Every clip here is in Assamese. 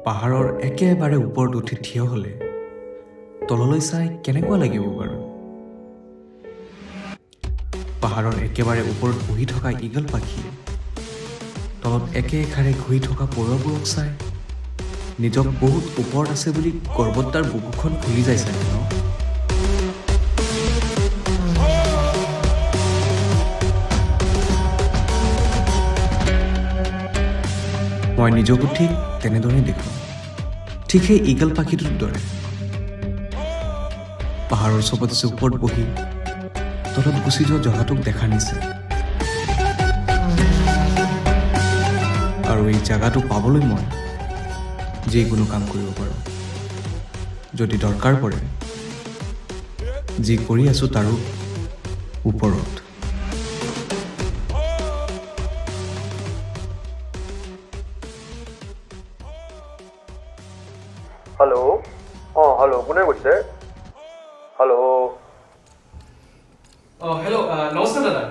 পাহাৰৰ একেবাৰে ওপৰত উঠি থিয় হ'লে তললৈ চাই কেনেকুৱা লাগিব বাৰু? পাহাৰৰ একেবাৰে ওপৰত বহি থকা ঈগল পাখীয়ে তলত একেষাৰে ঘূৰি থকা পৰুৱাবোৰক চাই নিজক বহুত ওপৰত আছে বুলি গৰ্বত তাৰ বুকুখন ফুলি যায় চাগে ন? মই নিজকো ঠিক তেনেদৰেই দেখোঁ, ঠিক সেই ঈগল পাখীটোৰ দৰে। পাহাৰৰ চবতছে ওপৰত বহি তলত গুচি যোৱা জেগাটোক দেখা নিছে। আৰু এই জেগাটো পাবলৈ মই যিকোনো কাম কৰিব পাৰোঁ। যদি দৰকাৰ পৰে, যি কৰি আছোঁ তাৰো ওপৰত। হেল্ল', হেল্ল', কোনে কৈছে? হেল্ল', হেল্ল', নমস্কাৰ দাদা।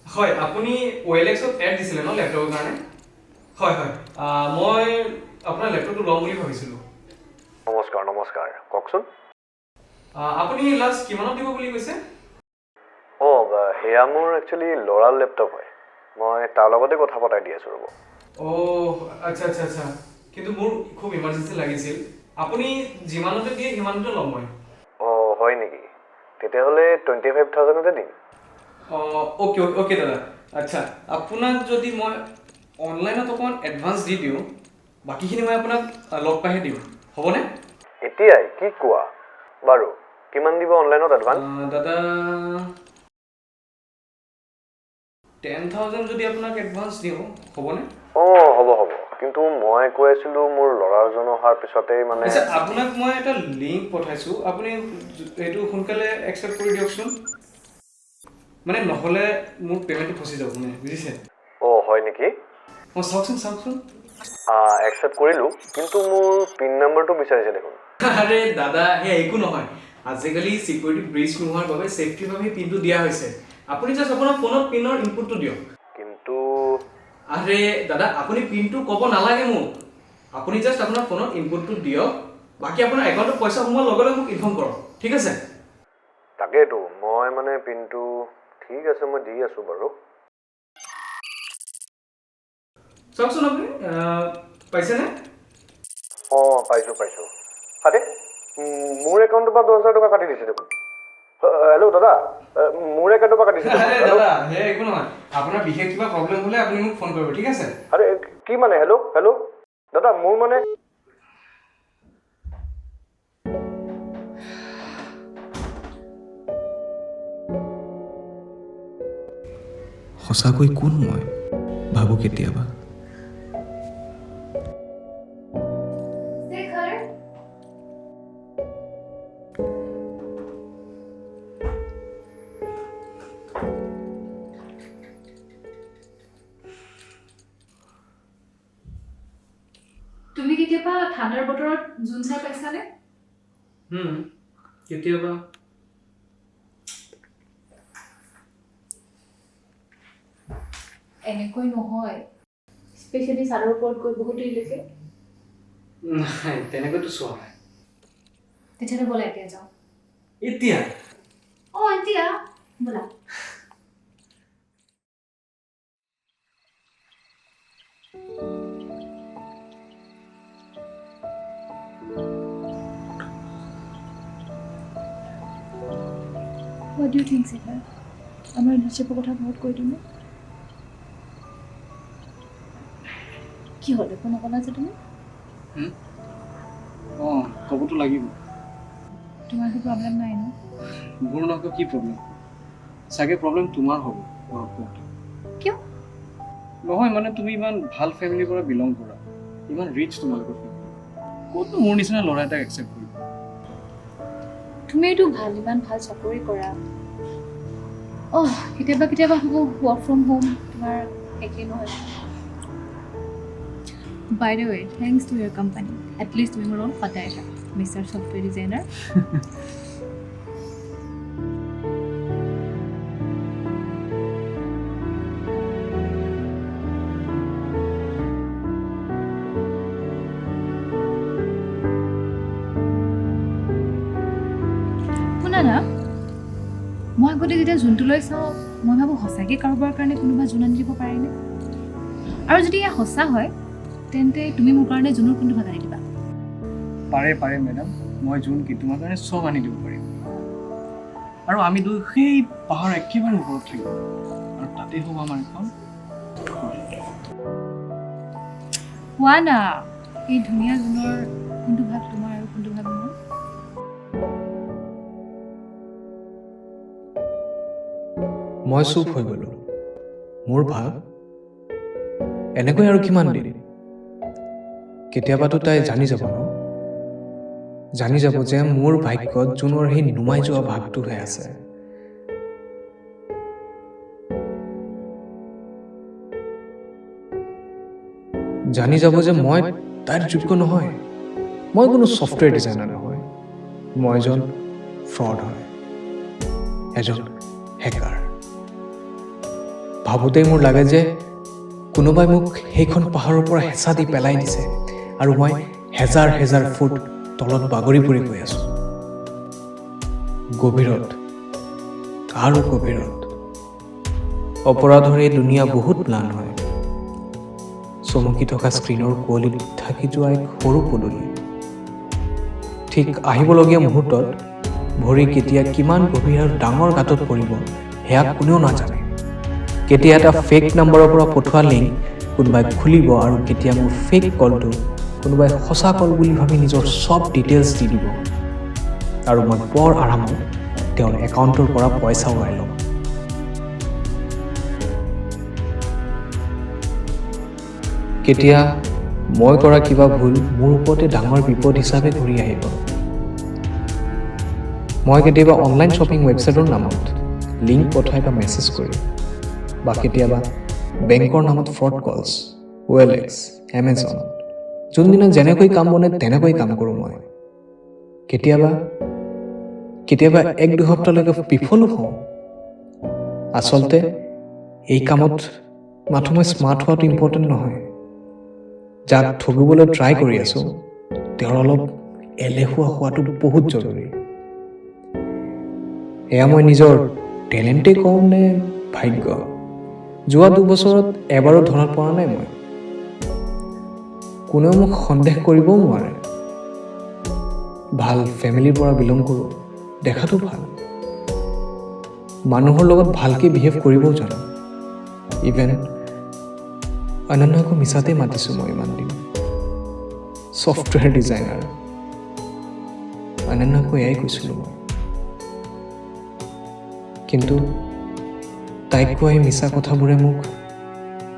হয়, আপুনি OLXত এড দিছিলে ন লেপটপৰ কাৰণে? হয়, মই আপোনাৰ লেপটপটো ল'ম বুলি ভাবিছিলোঁ। নমস্কাৰ, কওকচোন। আপুনি লাষ্ট কিমানত দিব বুলি কৈছে? সেয়া মোৰ একচুৱেলি ল'ৰাৰ লেপটপ হয়। মই তাৰ লগতে কথা পতাই দি আছোঁ ৰ'ব। আচ্ছা। কিন্তু মোৰ খুব ইমাৰ্জেঞ্চি লাগিছিল। আপুনি যিমানতে দিয়ে সিমানতে ল'ম মই। হয় নেকি? তেতিয়াহ'লে 25,000তে দিম। অ'কে দাদা। আচ্ছা, আপোনাক যদি মই অনলাইনত অকণমান এডভান্স দি দিওঁ, বাকীখিনি মই আপোনাক লগ পাইহে দিম, হ'বনে? এতিয়াই কি কোৱা? বাৰু কিমান দিব অনলাইনত এডভান্স? দাদা 10,000 যদি আপোনাক এডভান্স দিওঁ, হ'বনে? হ'ব। কিন্তু মই কৈ আছিলোঁ মোৰ ল'ৰাজন অহাৰ পিছতেই মানে আচ্ছা, আপোনাক মই এটা লিংক পঠাইছোঁ, আপুনি এইটো সোনকালে একচেপ্ট কৰি দিয়কচোন। মানে নহ'লে মোৰ পে'মেণ্টটো ফচি যাব মানে, বুজিছে? হয় নেকি? চাওকচোন। একচেপ্ট কৰিলোঁ, কিন্তু মোৰ পিন নম্বৰটো বিচাৰিছে দেখোন। আৰে দাদা, সেই একো নহয়। আজিকালি চিকিউৰিটি ব্ৰিজ নোহোৱাৰ বাবে ছেফটিৰ বাবে পিনটো দিয়া হৈছে। আপুনি জাষ্ট আপোনাৰ ফোনত পিনৰ ইনপুটটো দিয়ক। কিন্তু আৰে দাদা, আপুনি পিনটো ক'ব নালাগে মোক। আপুনি জাষ্ট আপোনাৰ ফোনত ইনপুটটো দিয়ক। বাকী আপোনাৰ একাউণ্টত পইচা সোমোৱাৰ লগে লগে মোক ইনফৰ্ম কৰক, ঠিক আছে? তাকেইতো, মই মানে পিনটো ঠিক আছে, মই দি আছোঁ বাৰু। চাওকচোন আপুনি, পাইছেনে? পাইছোঁ। আৰে মোৰ একাউণ্টৰ পৰা 10,000 টকা কাটি দিছে দেখোন। হেল্ল' দাদা, মোৰ একাউণ্টৰ পৰা কাটিছে দেখোন। দাদা, সেই একো নহয়। আপোনাৰ বিশেষ কিবা প্ৰব্লেম হ'লে আপুনি মোক ফোন কৰিব, ঠিক আছে? আৰে কি মানে? হেল্ল' দাদা, মোৰ মানে সঁচাকৈ কোন মই ভাবোঁ কেতিয়াবা। তুমি কেতিয়াবা ঠাণ্ডাৰ বতৰত জোন চাই পাইছানে? কেতিয়াবা। এনেকৈ নহয়, স্পেচিয়েলি চাদৰ ওপৰত গৈ বহুত দেৰিলৈকে। নাই, তেনেকৈতো চোৱা নাই। তেতিয়াহ'লে ব'লা এতিয়া যাওঁ। এতিয়া? এতিয়া ব'লা। What do you think, Sika? আমাৰ ৰিলেশ্যনশ্বিপৰ কথা ঘৰত কৈ দিম নে? কি হ'ল, একো নকলা যে তুমি? ক'বতো লাগিব। তোমাৰ একো প্ৰব্লেম নাই ন? মোৰ লগত কি প্ৰব্লেম? চাগে প্ৰব্লেম তোমাৰ হ'ব। কিয়? নহয় মানে, তুমি ইমান ভাল ফেমিলিৰ পৰা বিলং কৰা, ইমান ৰিচ তোমালোকৰ ফেমিলি। ক'তনো মোৰ নিচিনা ল'ৰা এটাক একচেপ্ট কৰিব? তুমি এইটো ইমান ভাল চাকৰি কৰা। কেতিয়াবা হ'ব ৱৰ্ক ফ্ৰম হোম, তোমাৰ একেই নহয়। By the way, thanks to your company. At least তুমি মোৰ লগত সদায় আছা, Mr. Software Designer. আগতে যেতিয়া জোনটোলৈ চাওঁ মই ভাবোঁ সঁচাকৈ কাৰোবাৰ কাৰণে কোনোবা জোন আনি দিব পাৰেনে আৰু যদি এয়া সঁচা হয় তেন্তে তুমি মোৰ কাৰণে জোনৰ কোনটো ভাগ আনি দিবা পাৰে মেডাম মই জোন কি তোমাৰ কাৰণে চব আনি দিব পাৰিম আৰু আমি দুই সেই পাহাৰ একেবাৰে ওপৰত থাকিম আৰু তাতেই হ'ব আমাৰ এখন কোৱা না এই ধুনীয়া জোনৰ কোনটো ভাগ তোমাৰ আৰু কোনটো ভাগ মোৰ মই চুপ হৈ গ'লো মোৰ ভাগ এনেকৈ আৰু কিমান দিন কেতিয়াবাতো তাই জানি যাব ন জানি যাব যে মোৰ ভাগ্যত জোনৰ সেই নুমাই যোৱা ভাগটোহে আছে জানি যাব যে মই তাইৰ যোগ্য নহয় মই কোনো ছফ্টৱেৰ ডিজাইনাৰ নহয় মই এজন ফ্ৰড হয় এজন হেকাৰ ভাবোঁতেই মোৰ লাগে যে কোনোবাই মোক সেইখন পাহাৰৰ পৰা হেঁচা দি পেলাই দিছে আৰু মই হেজাৰ হেজাৰ ফুট তলত বাগৰি পৰি গৈ আছোঁ গভীৰত আৰু গভীৰত অপৰাধৰ এই দুনিয়া বহুত ম্লান হয় চমকি থকা স্ক্ৰীণৰ কুঁৱলীত থাকি যোৱা এক সৰু পদূলি ঠিক আহিবলগীয়া মুহূৰ্তত ভৰি কেতিয়া কিমান গভীৰ আৰু ডাঙৰ গাঁতত পৰিব সেয়া কোনেও নাজানে কেতিয়া এটা ফেক নম্বৰৰ পৰা পঠোৱা লিংক কোনোবাই খুলিব আৰু কেতিয়া মোৰ ফেক কলটো কোনোবাই সঁচা কল বুলি ভাবি নিজৰ চব ডিটেইলছ দি দিব আৰু মই বৰ আৰামত তেওঁৰ একাউণ্টৰ পৰা পইচা উৰাই ল'ম কেতিয়া মই কৰা কিবা ভুল মোৰ ওপৰতে ডাঙৰ বিপদ হিচাপে ঘূৰি আহিব মই কেতিয়াবা অনলাইন শ্বপিং ৱেবছাইটৰ নামত লিংক পঠাই বা মেছেজ কৰি বা কেতিয়াবা বেংকৰ নামত ফ্ৰড কলছ OLX এমেজন যোনদিনা যেনেকৈ কাম বনে তেনেকৈ কাম কৰোঁ মই কেতিয়াবা এক দুসপ্তাহলৈকে বিফলো হওঁ আচলতে এই কামত মাথো মই স্মাৰ্ট হোৱাটো ইম্পৰ্টেণ্ট নহয় যাক ঠগিবলৈ ট্ৰাই কৰি আছোঁ তেওঁৰ অলপ এলেহুৱা হোৱাটো বহুত জৰুৰী এয়া মই নিজৰ টেলেণ্টেই কওঁ নে ভাগ্য যোৱা 2 বছৰত এবাৰো ধৰাত পৰা নাই মই কোনেও মোক সন্দেহ কৰিবও নোৱাৰে ভাল ফেমিলিৰ পৰা বিলং কৰোঁ দেখাটো ভাল মানুহৰ লগত ভালকৈ বিহেভ কৰিবও জানো ইভেন অনন্যাকো মিছাতে মাতিছোঁ মই ইমান দিন ছফ্টৱেৰ ডিজাইনাৰ অনন্যাকো এয়াই কৈছিলোঁ মই কিন্তু তাইক কোৱা এই মিছা কথাবোৰে মোক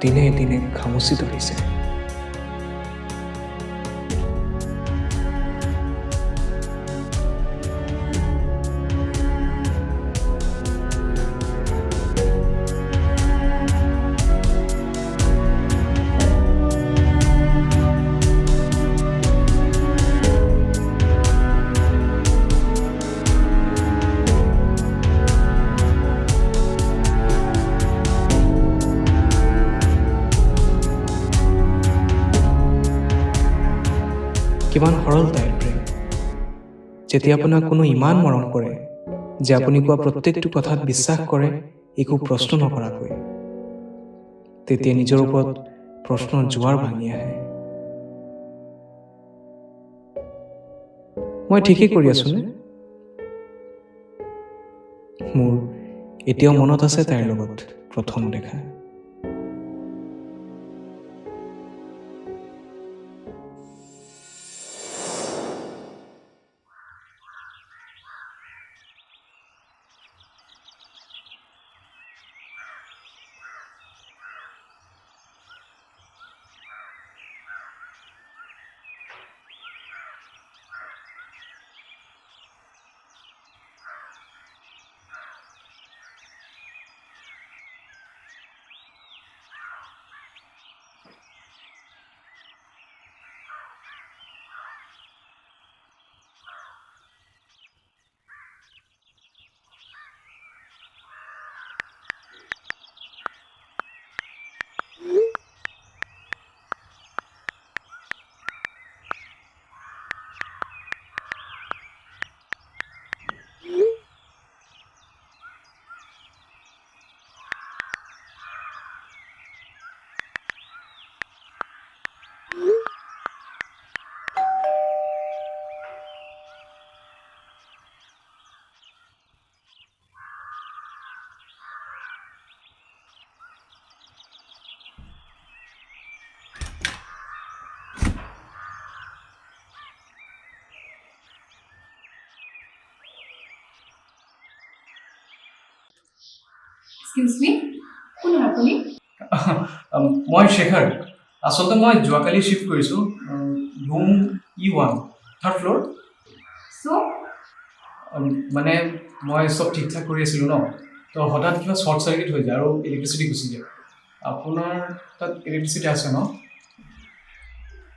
দিনে দিনে খামুচি ধৰিছে কিমান সৰল তাইৰ প্ৰেম যেতিয়া আপোনাক কোনো ইমান মৰম কৰে যে আপুনি কোৱা প্ৰত্যেকটো কথাত বিশ্বাস কৰে একো প্ৰশ্ন নকৰাকৈ তেতিয়া নিজৰ ওপৰত প্ৰশ্নৰ জোৱাৰ ভাঙি আহে মই ঠিকেই কৰি আছোনে মোৰ এতিয়াও মনত আছে তাইৰ লগত প্ৰথম দেখা এক্সকিউজ মি কোন হয় আপুনি মই শেখৰ আচলতে মই যোৱাকালি শিফ্ট কৰিছোঁ room E1 third floor so মানে মই চব ঠিক ঠাক কৰি আছিলোঁ ন তো হঠাৎ কিবা শ্বৰ্ট চাৰ্কিট হৈ যায় আৰু ইলেক্ট্ৰিচিটি গুচি যায় আপোনাৰ তাত ইলেক্ট্ৰিচিটি আছে ন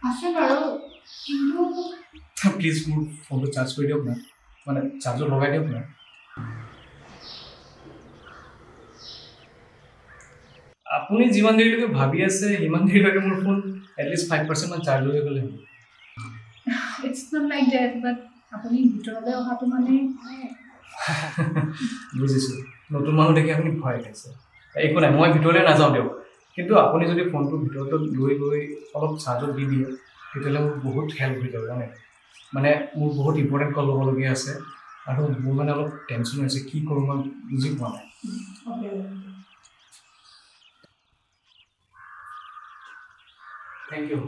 আছে বাৰু কিন্তু প্লিজ মোৰ ফোনটো চাৰ্জ কৰি দিয়ক না মানে চাৰ্জত লগাই দিয়ক না আপুনি যিমান দেৰিলৈকে ভাবি আছে সিমান দেৰিলৈকে মোৰ ফোন এটলিষ্ট 5% মান চাৰ্জ হৈ গ'লে ইটছ নট লাইক ডেট বাট আপুনি ভিতৰলৈ অহাটো মানে বুজিছোঁ নতুন মানুহ দেখি আপুনি ভয় খাইছে একো নাই মই ভিতৰলৈ নাযাওঁ দিয়ক কিন্তু আপুনি যদি ফোনটো ভিতৰতে লৈ গৈ অলপ চাৰ্জত দি দিয়ে তেতিয়াহ'লে মোৰ বহুত হেল্প হৈ যাব জানে মানে মোৰ বহুত ইম্পৰ্টেণ্ট কল ল'বলগীয়া আছে আৰু মোৰ মানে অলপ টেনশ্যন হৈছে কি কৰোঁ মই বুজি পোৱা নাই থেংক ইউ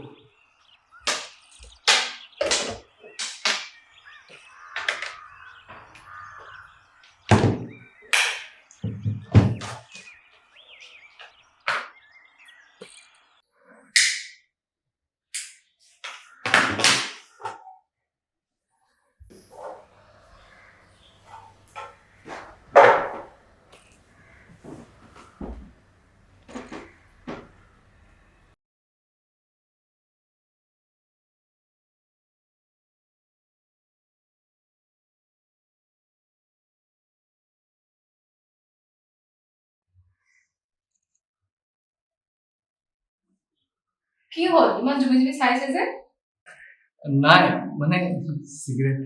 কি হ'ল ইমান জুমি চাইছে যে নাই মানে চিগাৰেট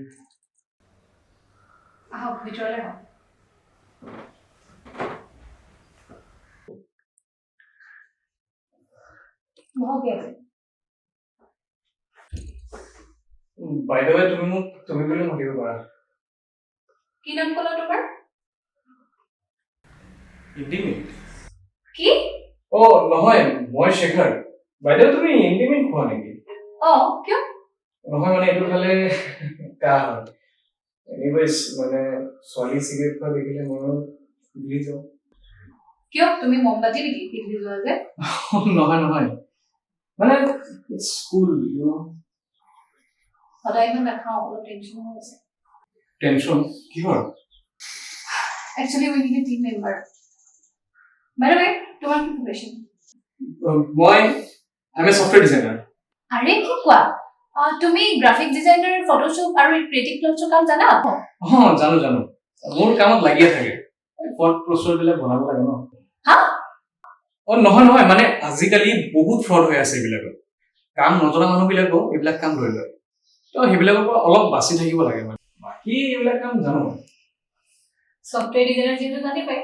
আহক ভিতৰলৈ আহক বহকে বাই দ্য ৱে তুমি মোক তুমি বুলি মাতিব পাৰা কি নাম ক'লা তোমাৰ ইণ্টিমেট কি অ' নহয় মই শেখৰ বাই দ্য ৱে তুমি ইণ্টিমেট খোৱা নেকি কিয় নহয় মানে এইটো খালে কাহ হয় এনিৱেজ মানে ছোৱালী চিগাৰেট খোৱা দেখিলে ময়ো বুজি যাওঁ কিয় তুমি মমবাতি নেকি পিন্ধি যোৱা যে নহয় মানে স্কুল ইউ ন সদায় ইমান নাখাওঁ অলপ টেনশ্যন হৈ আছে টেনশ্যন কিহৰ actually we need a team member by the way তোমাৰ কি প্ৰফেশ্যন মই I am a software designer আৰে কি কোৱা তুমি গ্ৰাফিক ডিজাইনাৰ ফটোশ্বপ আৰু ক্ৰিয়েটিভ ক্লথছৰ কাম জানা জানো মোৰ কামত লাগিয়ে থাকে ফটো পোষ্টাৰবিলাক বনাব লাগে ন হা নহয় মানে আজিকালি বহুত ফ্ৰড হৈ আছে এইবিলাকত কাম নজনা মানুহবিলাকো এইবিলাক কাম লৈ লয় তো সেইবিলাকৰ পৰা অলপ বাচি থাকিব লাগে মানে বাকী এইবিলাক কাম জানো সফটৱেৰ ডিজাইনাৰ যিহেতু জানি পাই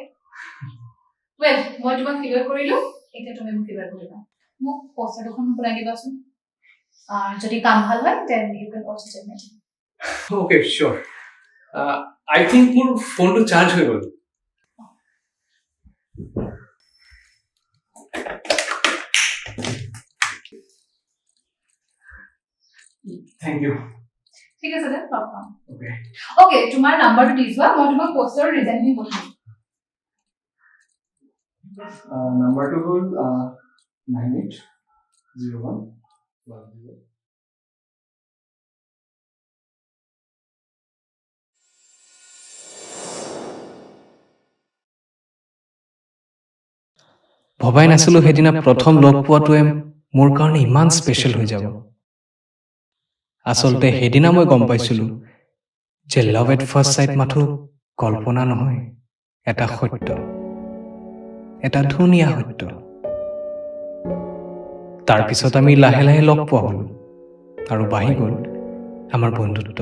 ৱেল মই তোমাক ফিগাৰ কৰিলোঁ এতিয়া তুমি মোক ফিগাৰ কৰিবা মোক পষ্টাৰ দুখন বনাই দিবাচোন যদি কাম ভাল হয় then you can also submit okay sure I think মোৰ ফোনটো চাৰ্জ হৈ গ'ল থ্যাংক ইউ ঠিক আছে দেন লগ পাম ওকে ওকে তোমাৰ নাম্বাৰটো দি যোৱা মই তোমাক পষ্টাৰৰ ডিজাইনখিনি পঠাম নাম্বাৰটো হ'ল 980110 ভবাই নাছিলোঁ সেইদিনা প্ৰথম লগ পোৱাটোৱে মোৰ কাৰণে ইমান স্পেচিয়েল হৈ যাব আচলতে সেইদিনা মই গম পাইছিলোঁ যে লাভ এট ফাৰ্ষ্ট চাইট মাথো কল্পনা নহয় এটা সত্য এটা ধুনীয়া সত্য তাৰপিছত আমি লাহে লাহে লগ পোৱা হ'লো আৰু বাঢ়ি গ'ল আমাৰ বন্ধুত্ব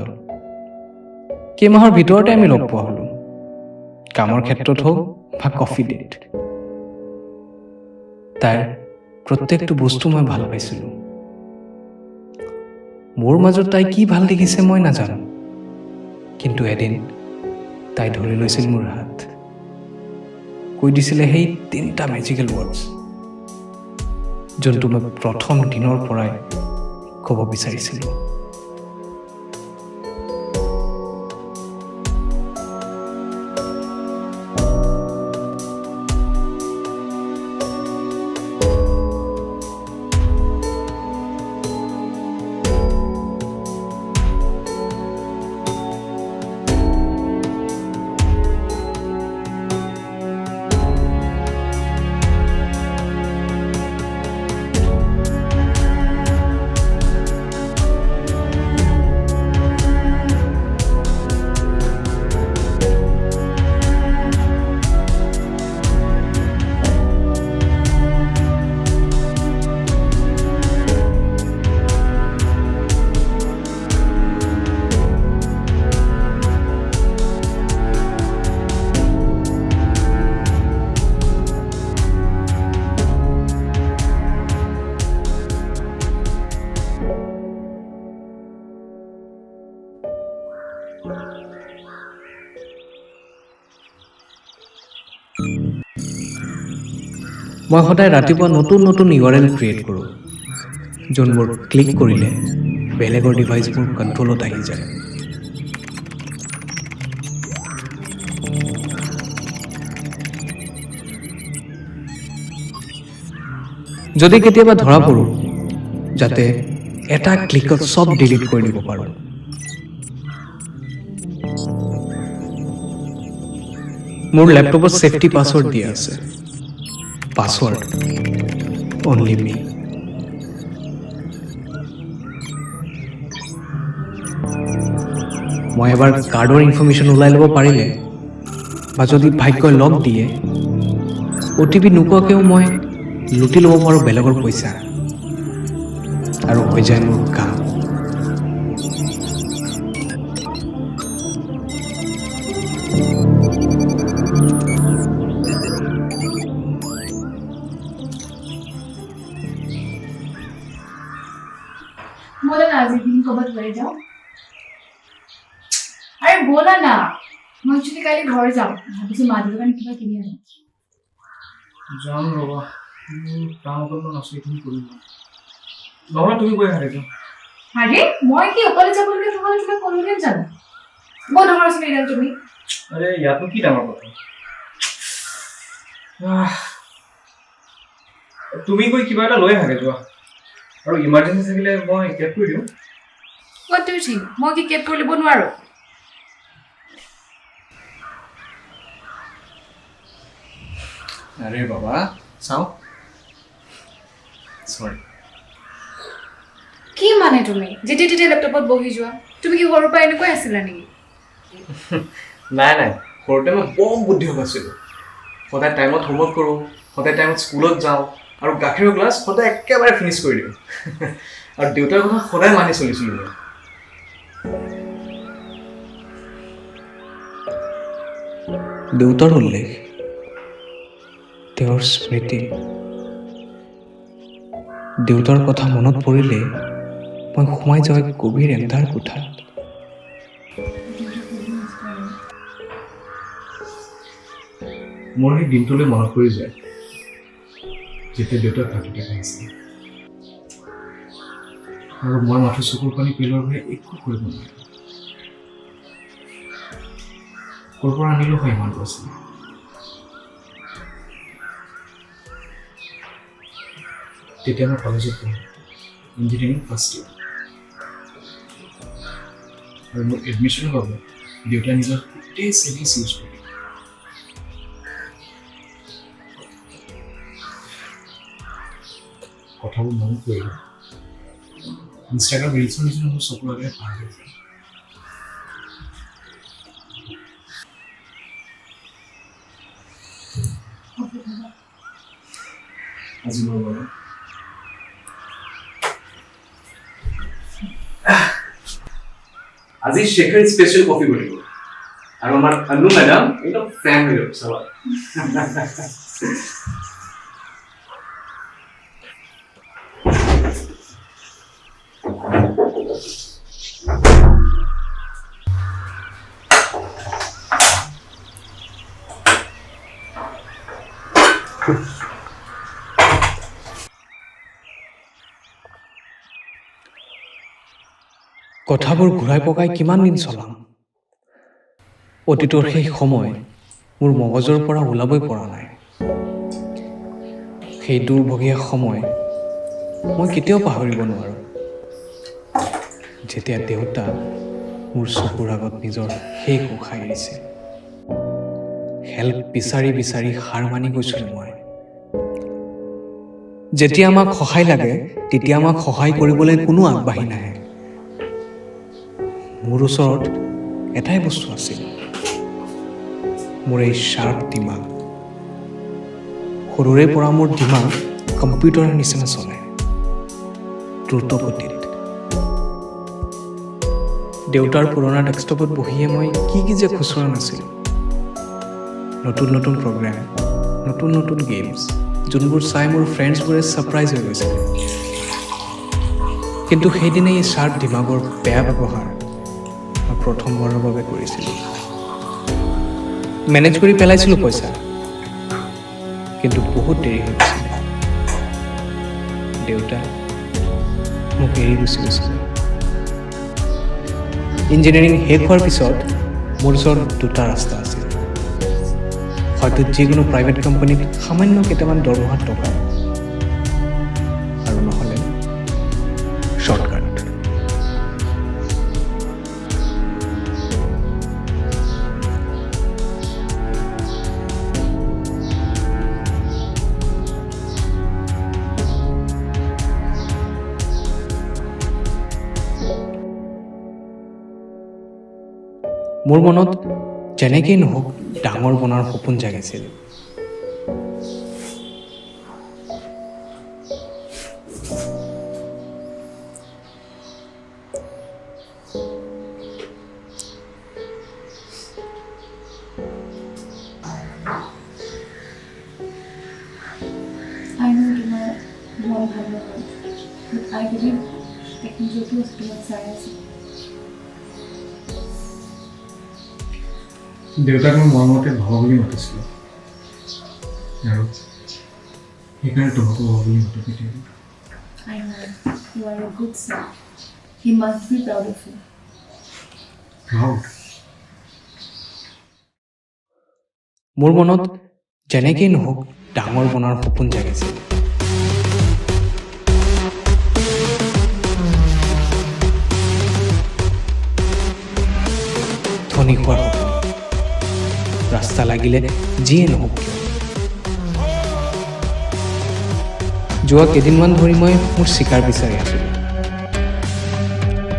কেইমাহৰ ভিতৰতে আমি লগ পোৱা হ'লো কামৰ ক্ষেত্ৰত হওক বা কফি ডেট তাইৰ প্ৰত্যেকটো বস্তু মই ভাল পাইছিলোঁ মোৰ মাজত তাই কি ভাল দেখিছে মই নাজানো কিন্তু এদিন তাই ধৰি লৈছিল মোৰ হাত কৈ দিছিলে সেই 3টা মেজিকেল ৱৰ্ডছ যোনটো মই প্ৰথম দিনৰ পৰাই ক'ব বিচাৰিছিলোঁ মই সদায় ৰাতিপুৱা নতুন নতুন URL ক্ৰিয়েট কৰোঁ, যোনবোৰ ক্লিক কৰিলে বেলেগৰ ডিভাইচ মোৰ কণ্ট্ৰলত আহি যায়। যদি কেতিয়াবা ধৰা পৰোঁ, যাতে এটা ক্লিকত চব ডিলিট কৰি দিব পাৰোঁ। মোৰ লেপটপত ছেফটি পাছৱৰ্ড দিয়া আছে। পাছৱৰ্ড অনলি মি। মই এবাৰ কাৰ্ডৰ ইনফৰমেশ্যন ওলাই ল'ব পাৰিলে বা যদি ভাগ্যই লগ দিয়ে OTP নোকোৱাকৈও মই লুটি ল'ব পাৰোঁ বেলেগৰ পইচা আৰু হৈ যায় মোৰ কাম। ব'লা না আজি দিন ক'ৰবাত লৈ যাওঁ। আৰে ব'লা না, মই একচুৱেলি কাইলৈ ঘৰ যাম, ভাবিছোঁ মা দেউতাৰ কাৰণে কিবা কিনি আনিম। যাম ৰ'বা, মোৰ কাম অকণমান আছে, এইখিনি কৰি লওঁ। নহ'লে তুমি গৈ আহা যাম। আৰে মই কি অকলে যাবলগীয়া নহ'লে তোমাক ক'লোহেঁতেন জানো? বৰ ডাঙৰ আছিলে এডাল তুমি। আৰে ইয়াতো কি ডাঙৰ কথা। তুমি গৈ কিবা এটা লৈ আহাগে যোৱা, আৰু ইমাৰ্জেঞ্চি থাকিলে মই কেব কৰি দিওঁ। What do you think? মই কি কেব কৰি ল'ব নোৱাৰোঁ? আৰে বাবা চাওঁ, চৰি। কি মানে তুমি যেতিয়া তেতিয়া লেপটপত বহি যোৱা? তুমি কি সৰুৰ পৰা এনেকুৱাই আছিলা নেকি? নাই নাই, সৰুতে মই বৰ বুদ্ধিমান আছিলোঁ। সদায় টাইমত হোমৱৰ্ক কৰোঁ, সদায় টাইমত স্কুলত যাওঁ, আৰু গাখীৰৰ গ্লাছ সদায় একেবাৰে ফিনিছ কৰি দিওঁ। আৰু দেউতাৰ কথা সদায় মানি চলিছিলোঁ মই। দেউতাৰ উল্লেখ, তেওঁৰ স্মৃতি, দেউতাৰ কথা মনত পৰিলে মই সোমাই যাওঁ এক গভীৰ এন্ধাৰ কোঠাত। মোৰ সেই দিনটোলৈ মনত পৰি যায় যেতিয়া দেউতাক কাটোতে আহিছিল, আৰু মই মাথো চকুৰ পানী পেলোৱাৰ বাবে একো কৰিব নোৱাৰিলোঁ। ক'ৰ পৰা আনিলোঁ হয় ইমান পইচা? তেতিয়া মই কলেজত পঢ়োঁ, ইঞ্জিনিয়াৰিং ফাৰ্ষ্ট ইয়েৰ, আৰু মোৰ এডমিশ্যনৰ বাবে দেউতাই নিজৰ গোটেই ছেভিংছ ইউজ কৰিলে। কথাবোৰ মনত পৰিলে ইনষ্টাগ্ৰাম ৰিলছৰ নিচিনা মোৰ চকুৰ আগেৰে পাৰ হৈ যায়। আজি মোৰ বাবে আজি শেখৰ স্পেচিয়েল কফি বনিব, আৰু আমাৰ আনু মেডাম একদম ফেন হৈ যাব চাবা। কথাবোৰ ঘূৰাই পকাই কিমান দিন চলাম? অতীতৰ সেই সময় মোৰ মগজৰ পৰা ওলাবই পৰা নাই। সেই দুৰ্ভগীয়া সময় মই কেতিয়াও পাহৰিব নোৱাৰোঁ, যেতিয়া দেউতা মোৰ চকুৰ আগত নিজৰ শেষ উশাহ এৰিছিল। হেল্প বিচাৰি বিচাৰি হাৰ মানি গৈছিলোঁ মই। যেতিয়া আমাক সহায় লাগে তেতিয়া আমাক সহায় কৰিবলৈ কোনো আগবাঢ়ি নাহে। মোৰ ওচৰত এটাই বস্তু আছিল, মোৰ এই শ্বাৰ্প দিমাগ। সৰুৰে পৰা মোৰ দিমাগ কম্পিউটাৰৰ নিচিনা চলে, দ্ৰুত গতিত। দেউতাৰ পুৰণা ডেস্কটপত বহিয়ে মই কি যে খুচৰা নাছিলোঁ। নতুন নতুন প্ৰগ্ৰাম, নতুন নতুন গেমছ, যোনবোৰ চাই মোৰ ফ্ৰেণ্ডছবোৰে ছাৰপ্ৰাইজ হৈ গৈছিল। কিন্তু সেইদিনা এই শ্বাৰ্প দিমাগৰ বেয়া ব্যৱহাৰ মই প্ৰথমবাৰৰ বাবে কৰিছিলোঁ। মেনেজ কৰি পেলাইছিলোঁ পইচা, কিন্তু বহুত দেৰি হৈ গৈছিলে দেউতা মোক এৰি গুচি গৈছিলে ইঞ্জিনিয়াৰিং শেষ হোৱাৰ পিছত মোৰ ওচৰত দুটা ৰাস্তা আছিল হয়তো যিকোনো প্ৰাইভেট কোম্পানীত সামান্য কেইটামান দৰমহাৰ টকা আৰু নহ'লে শ্বৰ্টকাট মোৰ মনত যেনেকেই নহওক ডাঙৰ বনাৰ সপোন জাগিছিল I know তোমাৰ মন ভাল নহয় but I believe technology is doing science. দেউতাক মই মৰমতে ভৱ বুলি মাতিছিলোঁ আৰু সেইকাৰণে তোমাকো ভৱ বুলি মাতো কেতিয়াবা I know you are a good son. He must be proud of you. Proud? মোৰ মনত যেনেকেই নহওক ডাঙৰ বনাৰ সপোন জাগিছিল ধনী হোৱাৰ সপোন ৰাস্তা লাগিলে যিয়ে নহওক কিয় যোৱা কেইদিনমান ধৰি মই মোৰ চিকাৰ বিচাৰি আছিলোঁ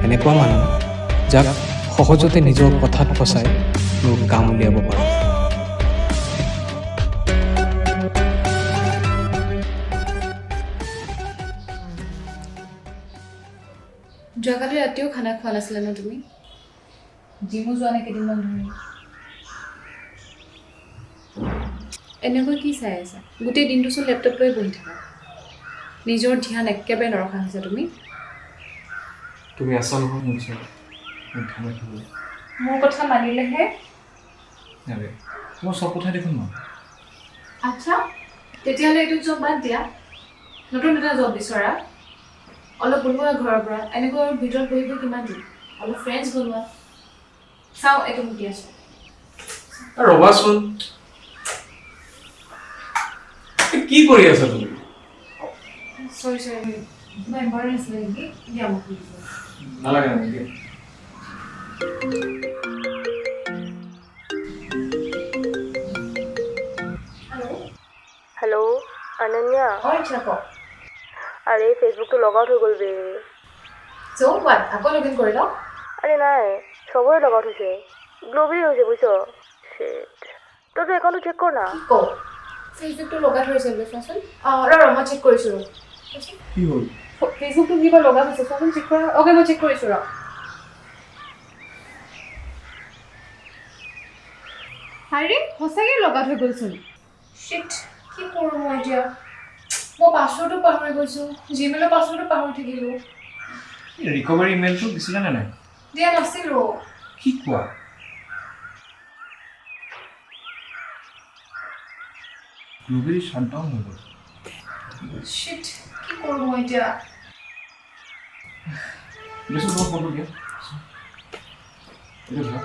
এনেকুৱা মানুহ যাক সহজতে নিজৰ কথাত ফচাই মোৰ কাম উলিয়াব পাৰোঁ যোৱাকালি ৰাতিও খানা খোৱা নাছিলে ন তুমি জিমো যোৱা নাই কেইদিনমান ধৰি এনেকৈ কি চাই আছা গোটেই দিনটো চোন লেপটপ লৈ বহি থাকা নিজৰ ধ্যান একেবাৰে নৰখা হৈছে তুমি আছা নহয় মোৰ ওচৰত খানা খাবলৈ মোৰ কথা মানিলেহে নাবে মোৰ চব কথা দেখোন মই আচ্ছা তেতিয়াহ'লে এইটো জব বাদ দিয়া নতুন এটা জব বিচৰা অলপ ওলোৱা ঘৰৰ পৰা এনেকৈ ভিতৰত বহি বহি কিমান দিন অলপ ফ্ৰেণ্ডছ বনোৱা চাওঁ এইটো মোক দি আছোঁ ৰবাচোন কি কৰি আছা তুমি চৰি কিবা ইম্পৰ্টেণ্ট আছিলে নেকি দিয়া মোক নালাগে নালাগে हेलो अनन्या হয় চাকো अरे फेसबुक तो लॉग आउट हो गल बे চ' হোৱাট আকৌ লগ ইন কৰি লওঁ अरे নাই সবৰে লগ আউট হৈছে গ্লোবেলি হৈছে বুইছ শিট তই তো একাউণ্টটো চেক কৰ না কি কওঁ ফেচবুকটো লগাই থৈছে বোলে চোৱাচোন মই চেক কৰিছোঁ ৰ কি হ'ল ফেচবুকটো কিবা লগা হৈছে চোৱাচোন চেক কৰা অ'কে মই চেক কৰিছোঁ ৰ আৰে সঁচাকৈ লগা থৈ গ'লচোন শিট কি কৰোঁ মই এতিয়া মই পাছৱৰ্ডটো পাহৰি গৈছোঁ জিমেইলৰ পাছৱৰ্ডটো পাহৰি থাকিলোঁ ৰিকভাৰী ইমেইলটো দিছিলে নে নাই দিয়া নাছিলোঁ কি কোৱা গ্লোবেলি শাটডাউন হৈ গ'ল শিট কি কৰোঁ মই এতিয়া দিয়াচোন তোমাৰ ফোনটো দিয়া এইটো ধৰা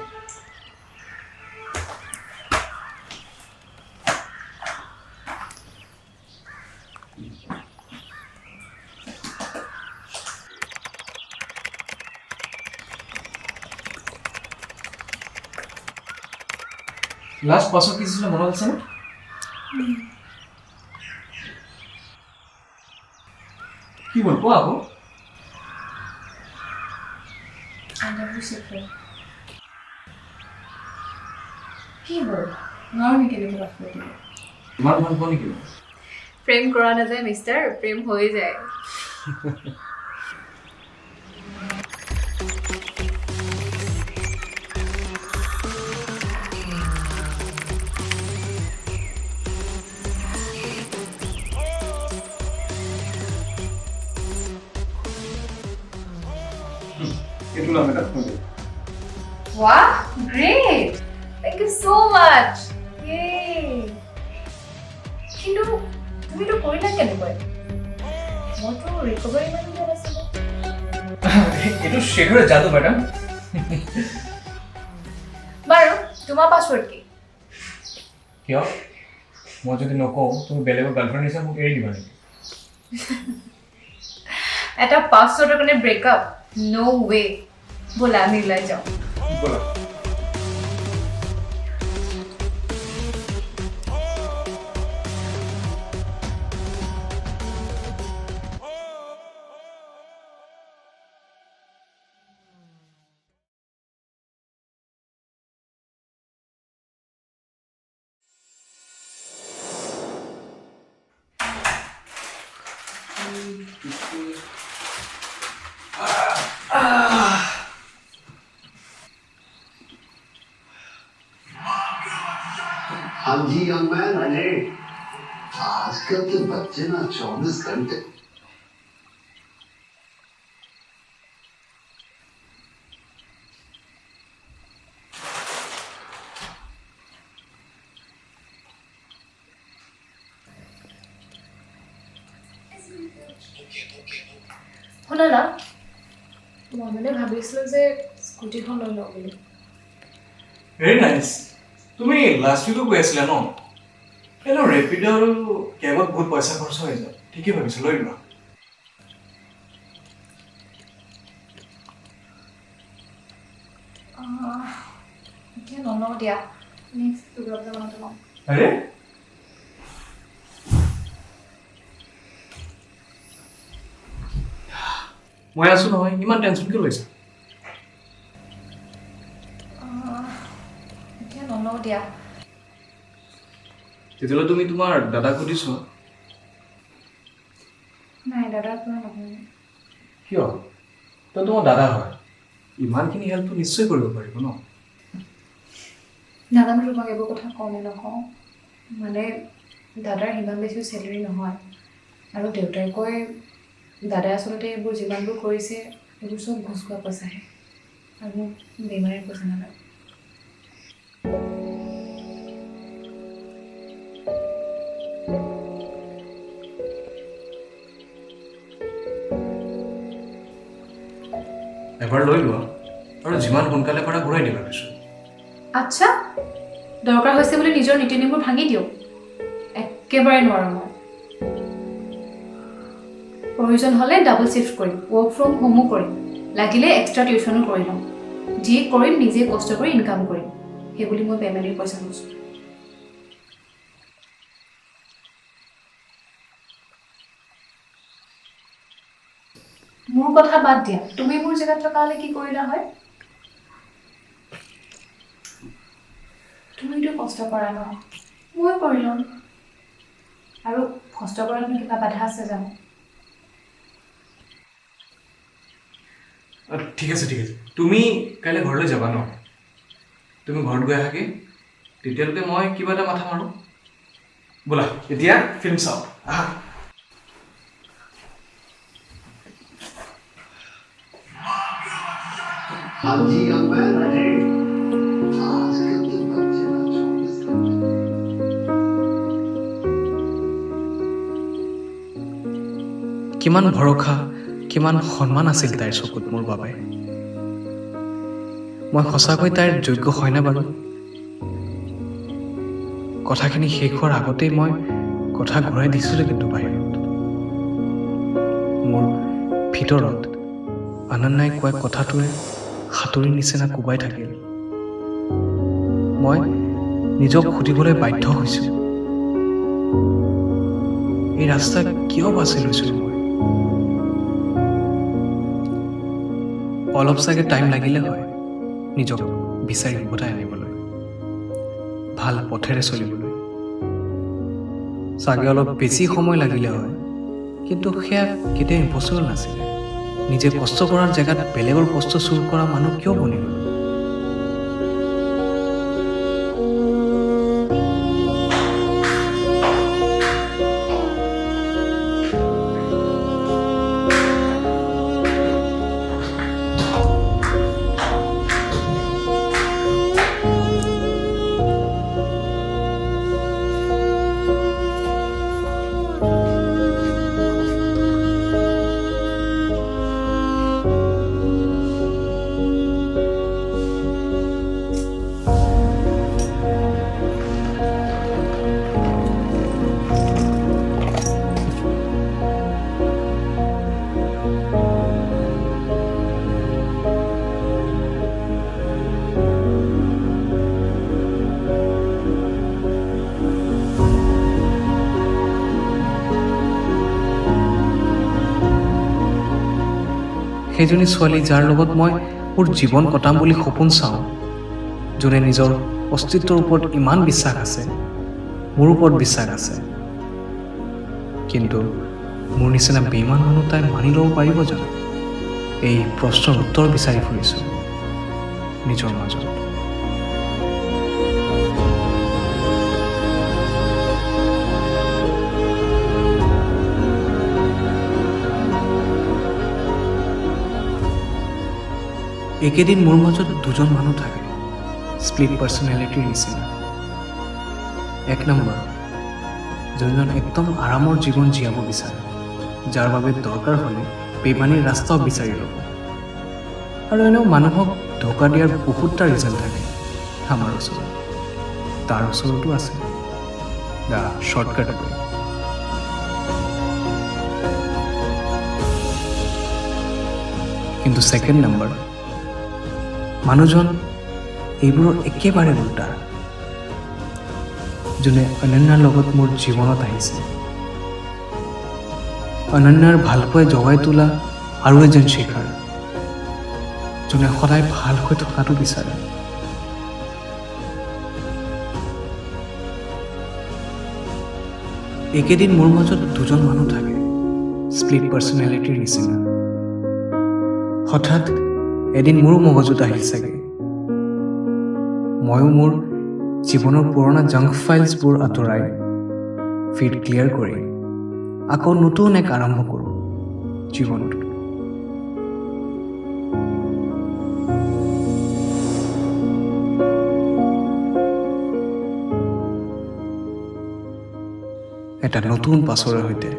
লাষ্ট পাছৱৰ্ড কি দিছিলে মনত আছেনে কি হ'ল কোৱা আকৌ কি হ'ল নোৱাৰো নেকি এনেকৈ পাছৱৰ্ড দিব তোমাৰ ভাল পোৱা নেকি প্ৰেম কৰা নাযায় মিষ্টাৰ প্ৰেম হৈ যায় এইটো নাম এটা Wow, great! Thank you so much! Yay! কিন্তু তুমিতো কৰিলা কেনেকৈ মইতো ৰিকভাৰী ইমান দিয়া নাছিলোঁ এইটো শেখৰে যাদু মেডাম বাৰু তোমাৰ পাছৱৰ্ড কি কিয় মই যদি নকওঁ তুমি বেলেগৰ গাৰ্লফ্ৰেণ্ড হিচাপে মোক এৰি দিবা নেকি এটা পাছৱৰ্ডৰ কাৰণে ব্ৰেকআপ নো ৱে ব'লা আমি ওলাই যাওঁ ব'লা हाँ जी यंग मैन अरे आजकल के बच्चे ना 24 घंटे শুনা না মই মানে ভাবিছিলোঁ যে স্কুটিখন লৈ লওঁ বুলি ভেৰি নাইচ তুমি লাষ্ট উইকো কৈ আছিলা ন এনেও ৰেপিড' আৰু কেবত বহুত পইচা খৰচ হৈ যায় ঠিকেই ভাবিছোঁ লৈ লোৱা এতিয়া নলওঁ দিয়া নেক্সট প্ৰগ্ৰাম যাবলৈ ল'ম আৰে মই আছোঁ নহয় ইমান টেনশ্যন কিয় লৈছা এতিয়া নলওঁ দিয়া তেতিয়াহ'লে তুমি তোমাৰ দাদাক সুধিছোঁ নাই দাদাৰ পৰা নহয় কিয় তই তোমাৰ দাদা হয় ইমানখিনি হেল্পটো নিশ্চয় কৰিব পাৰিব ন নাজানো তোমাক এইবোৰ কথা কওঁ নে নকওঁ মানে দাদাৰ সিমান বেছি চেলেৰি নহয় আৰু দেউতাই কয় দাদাই আচলতে এইবোৰ যিমানবোৰ কৰিছে এইবোৰ চব ঘোচ খোৱা পইচাহে আৰু মোক বেমাৰীৰ পইচা নালাগে এবাৰ লৈ লোৱা আৰু যিমান সোনকালে পাৰা ঘূৰাই দিবা পিছত আচ্ছা দৰকাৰ হৈছে বুলি নিজৰ নীতি নিয়মবোৰ ভাঙি দিওঁ একেবাৰে নোৱাৰোঁ মই প্ৰয়োজন হ'লে ডাবল শ্বিফ্ট কৰিম ৱৰ্ক ফ্ৰম হোমো কৰিম লাগিলে এক্সট্ৰা টিউশ্যনো কৰি ল'ম যি কৰিম নিজে কষ্ট কৰি ইনকাম কৰিম সেইবুলি মই বেমাৰীৰ পইচা লৈছোঁ মোৰ কথা বাদ দিয়া তুমি মোৰ জেগাত থকা হ'লে কি কৰিলা হয় তুমিতো কষ্ট কৰা ন মই কৰি ল'ম আৰু কষ্ট কৰাত কিবা বাধা আছে জানো ঠিক আছে তুমি কাইলৈ ঘৰলৈ যাবা ন তুমি ঘৰত গৈ আহাগৈ তেতিয়ালৈকে মই কিবা এটা মাথা মাৰোঁ ব'লা এতিয়া ফিল্ম চাওঁ আহা हाँ जी यंग मैन अरे आजकल के बच्चे ना 24 घंटे কিমান ভৰসা কিমান সন্মান আছিল তাইৰ চকুত মোৰ বাবে মই সঁচাকৈ তাইৰ যোগ্য হয়নে বাৰু কথাখিনি শেষ হোৱাৰ আগতেই মই কথা ঘূৰাই দিছিলোঁ কিন্তু বাহিৰত মোৰ ভিতৰত আনন্দাই কোৱা কথাটোৱে সাঁতুৰিৰ নিচিনা কোবাই থাকিল মই নিজক সুধিবলৈ বাধ্য হৈছোঁ এই ৰাস্তা কিয় বাছি লৈছোঁ মই অলপ চাগে টাইম লাগিলে হয় নিজক বিচাৰি উভতাই আনিবলৈ ভাল পথেৰে চলিবলৈ চাগে অলপ বেছি সময় লাগিলে হয় কিন্তু সেয়া কেতিয়াও ইম্পচিবল নাছিলে নিজে কষ্ট কৰাৰ জেগাত বেলেগৰ কষ্ট চুৰ কৰা মানুহ কিয় বনি গ'লো সেইজনী ছোৱালী যাৰ লগত মই মোৰ জীৱন কটাম বুলি সপোন চাওঁ, যোনে নিজৰ অস্তিত্বৰ ওপৰত ইমান বিশ্বাস আছে, মোৰ ওপৰত বিশ্বাস আছে, কিন্তু মোৰ নিচিনা বেইমান মানুহ তাই মানি ল'ব পাৰিব জানো? এই প্ৰশ্নৰ উত্তৰ বিচাৰি ফুৰিছোঁ নিজৰ মাজত। একেদিন মোৰ মাজত দুজন মানুহ থাকে, স্প্লিট পাৰ্চনেলিটিৰ নিচিনা। এক নম্বৰ, যোনজন একদম আৰামৰ জীৱন জীয়াব বিচাৰে, যাৰ বাবে দৰকাৰ হ'লে বেইমানীৰ ৰাস্তাও বিচাৰি ল'ব। আৰু এনেও মানুহক ধোকা দিয়াৰ বহুতটা ৰিজন থাকে আমাৰ ওচৰত, তাৰ ওচৰতো আছে দ্য শ্বৰ্টকাট ৱে। কিন্তু ছেকেণ্ড নম্বৰ, মানুহজন এইবোৰৰ একেবাৰে উল্টা, যোনে অনন্যাৰ লগত মোৰ জীৱনত আহিছে। অনন্যাৰ ভালকৈ জগাই তোলা আৰু এজন শিখাৰ, যোনে সদায় ভাল হৈ থকাটো বিচাৰে। একেদিন মোৰ মাজত দুজন মানুহ থাকে, স্প্লিট পাৰ্চনেলিটিৰ নিচিনা। হঠাৎ এদিন মোৰো মগজুত আহিল চাগে, ময়ো মোৰ জীৱনৰ পুৰণা জাংক ফাইলছবোৰ আঁতৰাই ফিড ক্লিয়াৰ কৰি আকৌ নতুন এক আৰম্ভ কৰোঁ জীৱনটো। এটা নতুন পাছৰে সৈতে।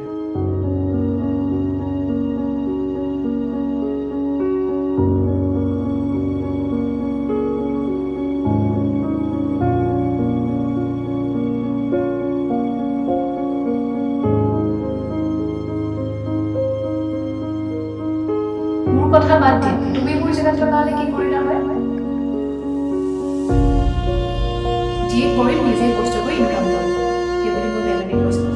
মোৰ কথা বাদ দিয়া, তুমি মোৰ জেগাত থকা হ'লে কি কৰিলা হয়? যি কৰিম নিজে কষ্ট কৰি ইনকাম কৰিম, সেই বুলি মই বেলেগে কৈছোঁ।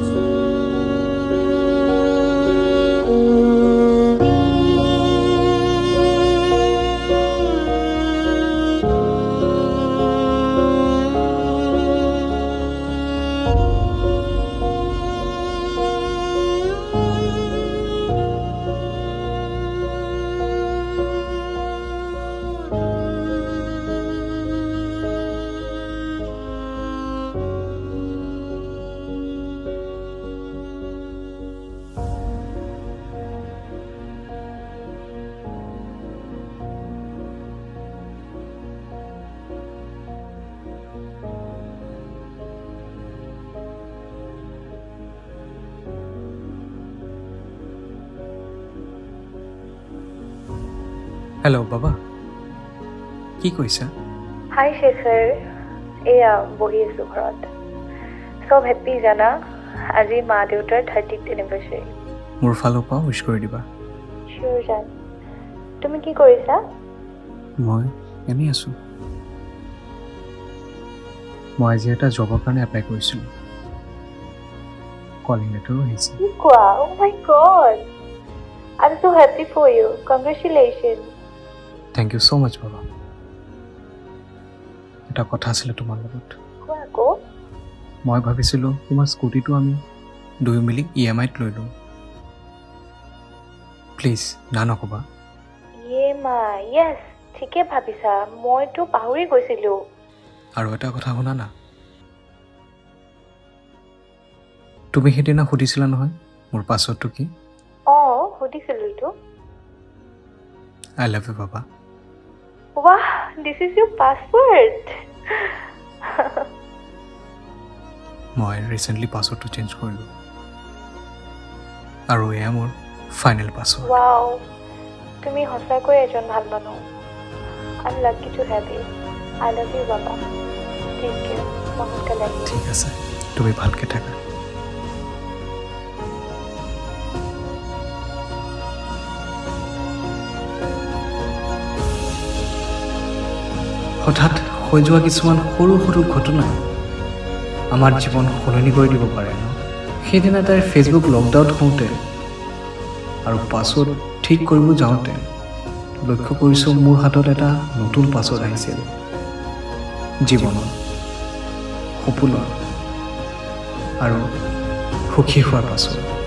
হেল্ল' বাবা, কি কৈছা? হাই শেখৰ, এয়া বহি আছোঁ ঘৰত। চব হেপ্পী জানা, আজি মা দেউতাৰ 30th এনিভাৰ্চাৰী। মোৰ ফালৰ পৰা উইচ কৰি দিবা। চিয়'ৰ জান। তুমি কি কৰিছা? মই এনেই আছোঁ। মই আজি এটা জবৰ কাৰণে এপ্লাই কৰিছিলোঁ, কলিং লেটাৰো আহিছে। কি কোৱা? Oh my God! I'm so happy for you. Congratulations. Thank you so' much বাবা। এটা কথা আছিলে তোমাৰ লগত। কোৱা আকৌ। মই ভাবিছিলোঁ তোমাৰ স্কুটিটো আমি দুয়ো মিলি EMIত লৈ লওঁ। প্লিজ না নক'বা। য়েছ, ঠিকে ভাবিছা, মইতো পাহৰি গৈছিলোঁ। আৰু এটা কথা শুনা না, তুমি সেইদিনা সুধিছিলা নহয় মোৰ পাছৱৰ্ডটো কি? অঁ, সুধিছিলোঁতো। আই লাভ ইউ বাবা। ৱাহ, দিছ ইজ ইউৰ পাছৱৰ্ড। মই ৰিচেণ্টলি পাছৱৰ্ডটো চেঞ্জ কৰিলোঁ, আৰু এয়া মোৰ ফাইনেল পাছৱৰ্ড। ৱাও, তুমি সঁচাকৈ এজন ভাল মানুহ। I am lucky to have you. I love you বাবা। Take care. মই সোনকালে আহিম। ঠিক আছে, তুমি ভালকৈ থাকা। হঠাৎ হৈ যোৱা কিছুমান সৰু সৰু ঘটনাই আমাৰ জীৱন সলনি কৰি দিব পাৰে ন? সেইদিনা তাইৰ ফেচবুক লকডাউন হওঁতে আৰু পাছৱৰ্ড ঠিক কৰিব যাওঁতে লক্ষ্য কৰিছোঁ মোৰ হাতত এটা নতুন পাছৱৰ্ড আহিছিল জীৱনত সপোনৰ আৰু সুখী হোৱাৰ পাছত